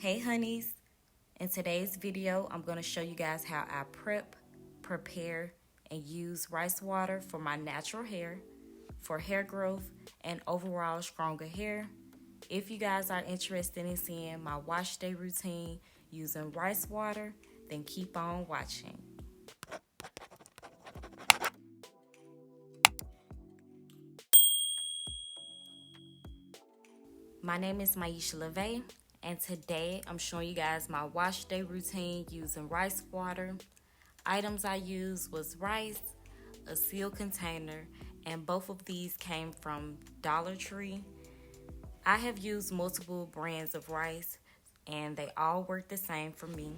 Hey honeys, in today's video I'm going to show you guys how I prep, prepare, and use rice water for my natural hair, for hair growth, and overall stronger hair. If you guys are interested in seeing my wash day routine using rice water, then keep on watching. My name is Miesha, and today I'm showing you guys my wash day routine using rice water. Items I used was rice, a sealed container, and both of these came from Dollar Tree. I have used multiple brands of rice and they all work the same for me.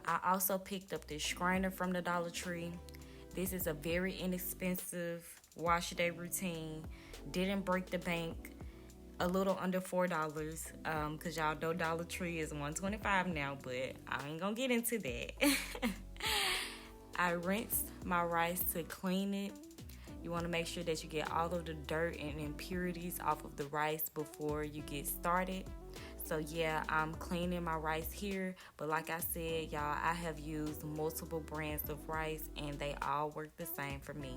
I also picked up this strainer from the Dollar Tree. This is a very inexpensive wash day routine. Didn't break the bank. A little under $4 because y'all know Dollar Tree is $125 now, but I ain't gonna get into that. I rinsed my rice to clean it. You want to make sure that you get all of the dirt and impurities off of the rice before you get started. So yeah, I'm cleaning my rice here, but like I said, y'all, I have used multiple brands of rice and they all work the same for me.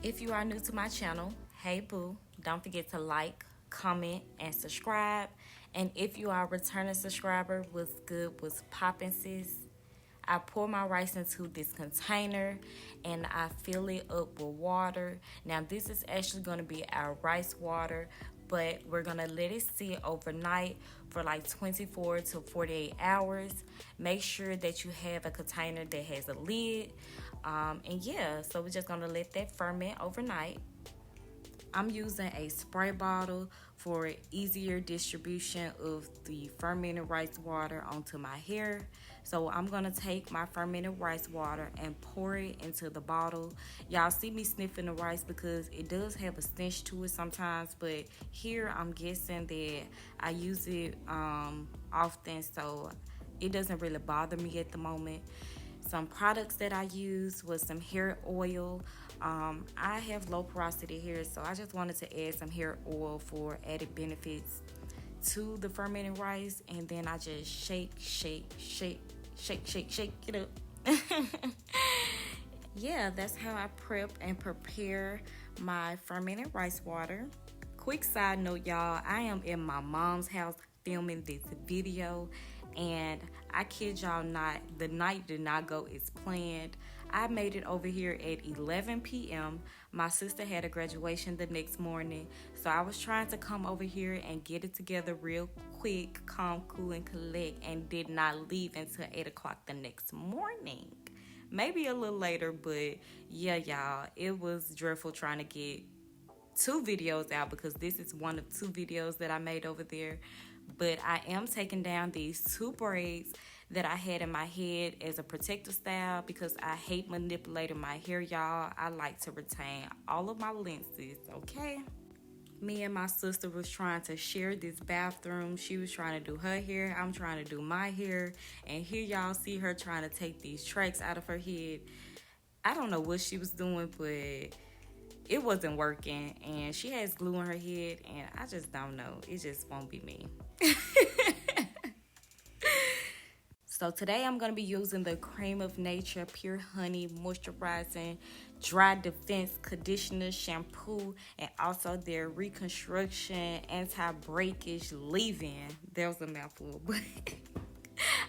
If you are new to my channel, hey boo, don't forget to like, comment, and subscribe. And if you are a returning subscriber, what's good, what's poppin', sis? I pour my rice into this container and I fill it up with water. Now this is actually going to be our rice water, but we're going to let it sit overnight for like 24 to 48 hours. Make sure that you have a container that has a lid. And yeah, so we're just going to let that ferment overnight. I'm using a spray bottle for easier distribution of the fermented rice water onto my hair. So I'm gonna take my fermented rice water and pour it into the bottle. Y'all see me sniffing the rice because it does have a stench to it sometimes, but here I'm guessing that I use it often, so it doesn't really bother me at the moment. Some products that I used was some hair oil. I have low porosity hair, so I just wanted to add some hair oil for added benefits to the fermented rice, and then I just shake it up. Yeah, that's how I prep and prepare my fermented rice water. Quick side note, y'all, I am in my mom's house filming this video, and I kid y'all not, the night did not go as planned. I made it over here at 11 p.m. My sister had a graduation the next morning, so I was trying to come over here and get it together real quick, calm, cool, and collect, and did not leave until 8 o'clock the next morning. Maybe a little later, but yeah, y'all, it was dreadful trying to get 2 videos out because this is one of 2 videos that I made over there. But I am taking down these 2 braids that I had in my head as a protective style because I hate manipulating my hair, y'all. I like to retain all of my lenses, okay? Me and my sister was trying to share this bathroom. She was trying to do her hair. I'm trying to do my hair. And here y'all see her trying to take these tracks out of her head. I don't know what she was doing, but it wasn't working. And she has glue in her head, and I just don't know. It just won't be me. So today I'm going to be using the Cream of Nature Pure Honey Moisturizing Dry Defense Conditioner Shampoo, and also their Reconstruction Anti-Breakage Leave-In. That was a mouthful, but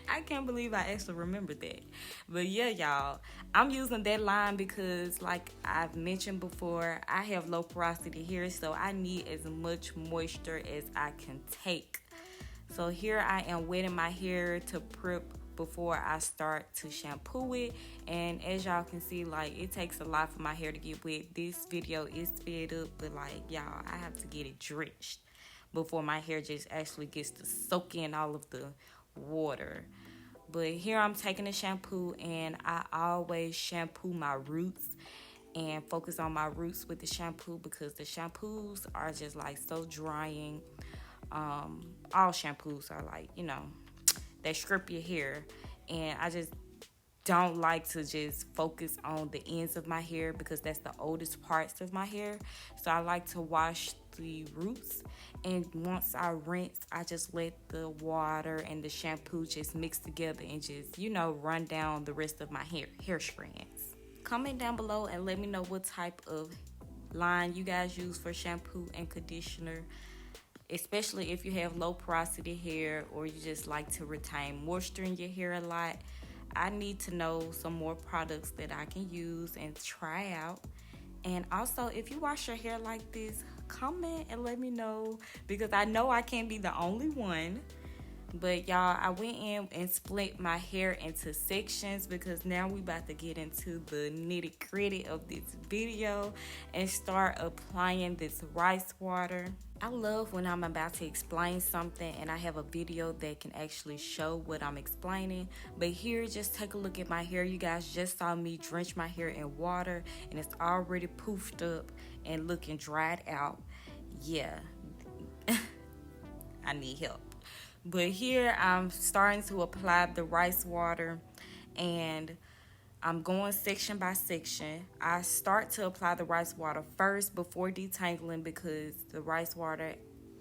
I can't believe I actually remembered that. But yeah, y'all, I'm using that line because, like I've mentioned before, I have low porosity hair, so I need as much moisture as I can take. So here I am wetting my hair to prep before I start to shampoo it. And as y'all can see, like, it takes a lot for my hair to get wet. This video is sped up, but like, y'all, I have to get it drenched before my hair just actually gets to soak in all of the water. But here I'm taking the shampoo, and I always shampoo my roots and focus on my roots with the shampoo because the shampoos are just like so drying. All shampoos are like, they strip your hair, and I just don't like to just focus on the ends of my hair because that's the oldest parts of my hair. So I like to wash the roots. And once I rinse, I just let the water and the shampoo just mix together and just, run down the rest of my hair strands. Comment down below and let me know what type of line you guys use for shampoo and conditioner, especially if you have low porosity hair or you just like to retain moisture in your hair a lot. I need to know some more products that I can use and try out. And also, if you wash your hair like this, comment and let me know, because I know I can't be the only one. But y'all, I went in and split my hair into sections because now we about to get into the nitty gritty of this video and start applying this rice water. I love when I'm about to explain something and I have a video that can actually show what I'm explaining. But here, just take a look at my hair. You guys just saw me drench my hair in water and it's already poofed up and looking dried out. Yeah, I need help. But here I'm starting to apply the rice water and I'm going section by section. I start to apply the rice water first before detangling because the rice water,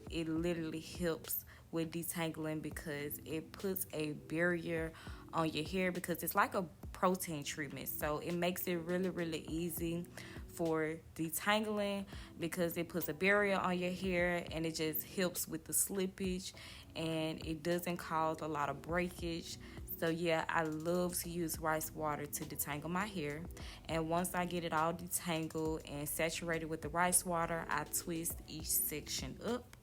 it literally helps with detangling because it puts a barrier on your hair because it's like a protein treatment. So it makes it really, really easy for detangling because it puts a barrier on your hair and it just helps with the slippage and it doesn't cause a lot of breakage. So yeah, I love to use rice water to detangle my hair. And once I get it all detangled and saturated with the rice water, I twist each section up.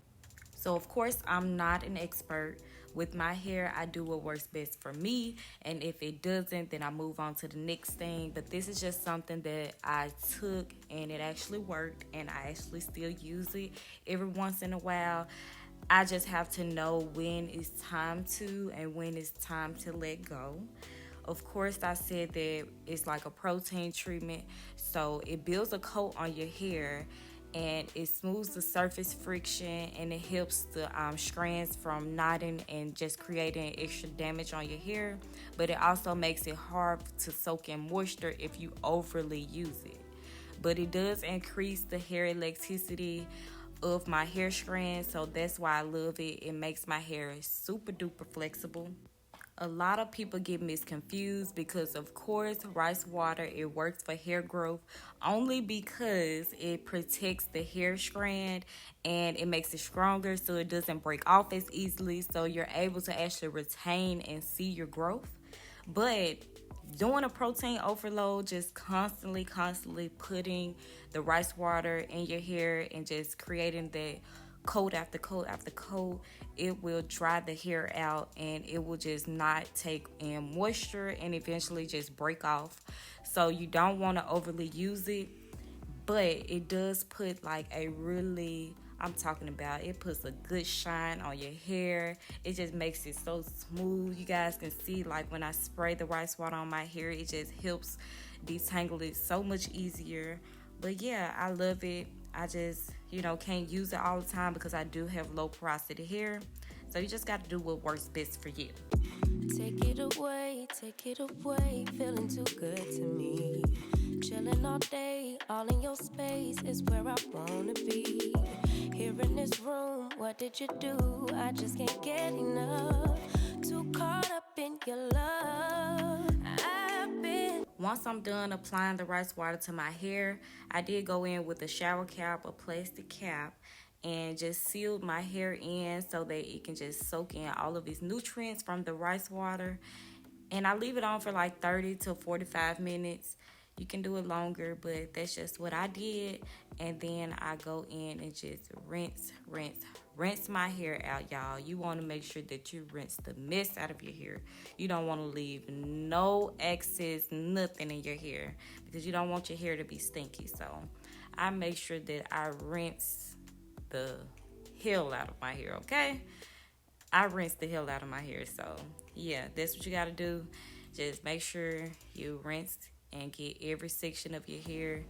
So of course, I'm not an expert. With my hair, I do what works best for me. And if it doesn't, then I move on to the next thing. But this is just something that I took and it actually worked. And I actually still use it every once in a while. I just have to know when it's time to and when it's time to let go. Of course, I said that it's like a protein treatment. So it builds a coat on your hair and it smooths the surface friction and it helps the strands from knotting and just creating extra damage on your hair. But it also makes it hard to soak in moisture if you overly use it. But it does increase the hair elasticity of my hair strands, so that's why I love it. It makes my hair super duper flexible. A lot of people get misconfused because of course rice water, it works for hair growth only because it protects the hair strand and it makes it stronger so it doesn't break off as easily, so you're able to actually retain and see your growth. But doing a protein overload, just constantly putting the rice water in your hair and just creating that coat after coat after coat, it will dry the hair out and it will just not take in moisture and eventually just break off. So you don't want to overly use it, but it does put like a really, I'm talking about, it puts a good shine on your hair. It just makes it so smooth. You guys can see like when I spray the rice water on my hair, it just helps detangle it so much easier. But yeah, I love it. I just, can't use it all the time because I do have low porosity hair. So you just got to do what works best for you. Take it away, feeling too good to me. Chilling all day, all in your space is where I wanna be. Here in this room, what did you do? I just can't get enough. Too caught up in your love. Once I'm done applying the rice water to my hair, I did go in with a shower cap, a plastic cap, and just sealed my hair in so that it can just soak in all of these nutrients from the rice water. And I leave it on for like 30 to 45 minutes. You can do it longer, but that's just what I did. And then I go in and just rinse my hair out, y'all. You want to make sure that you rinse the mess out of your hair. You don't want to leave no excess, nothing in your hair because you don't want your hair to be stinky. So I make sure that I rinse the hell out of my hair, okay? I rinse the hell out of my hair. So yeah, that's what you got to do. Just make sure you rinse and get every section of your hair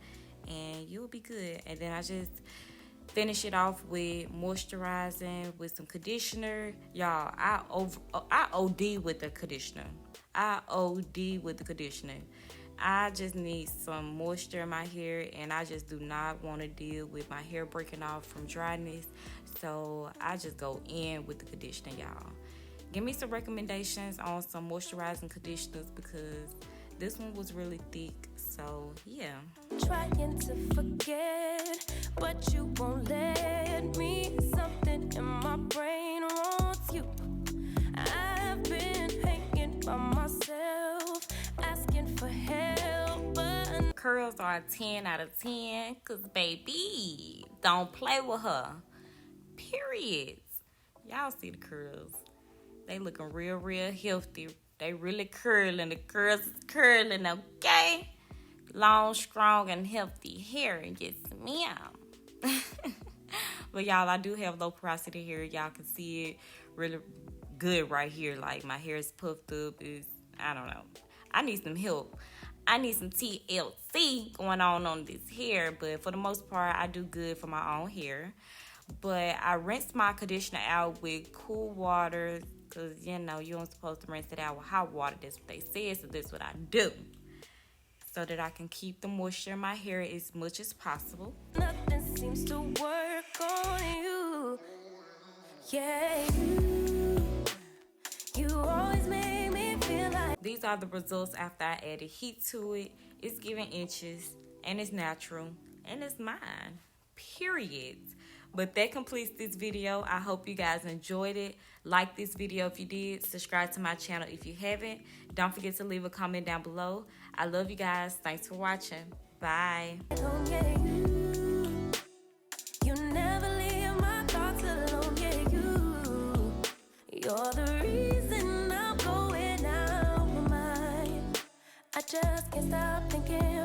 and you'll be good. And then I just finish it off with moisturizing with some conditioner. Y'all, I OD with the conditioner. I just need some moisture in my hair, and I just do not want to deal with my hair breaking off from dryness. So I just go in with the conditioner, y'all. Give me some recommendations on some moisturizing conditioners because this one was really thick. So yeah. Trying to forget, but you won't let me. Something in my brain wants you. I've been hanging by myself, asking for help, but Curls are a 10 out of 10 because, baby, don't play with her. Period. Y'all see the curls. They looking real, real healthy. They really curling. The curls is curling, okay? Long, strong, and healthy hair. And yes, ma'am. But y'all, I do have low porosity hair. Y'all can see it really good right here. Like my hair is puffed up. I don't know. I need some help. I need some TLC going on this hair. But for the most part, I do good for my own hair. But I rinse my conditioner out with cool water because, you know, you aren't supposed to rinse it out with hot water. That's what they said, so that's what I do. So that I can keep the moisture in my hair as much as possible. nothing seems to work on you. Yeah, you always make me feel like These are the results after I added heat to it. It's giving inches, and it's natural, and it's mine. Period. But that completes this video. I hope you guys enjoyed it. Like this video if you did. Subscribe to my channel if you haven't. Don't forget to leave a comment down below. I love you guys. Thanks for watching. Bye. oh yeah, you never leave my thoughts alone. Yeah, you're the reason I'm going out my mind. I just can't stop thinking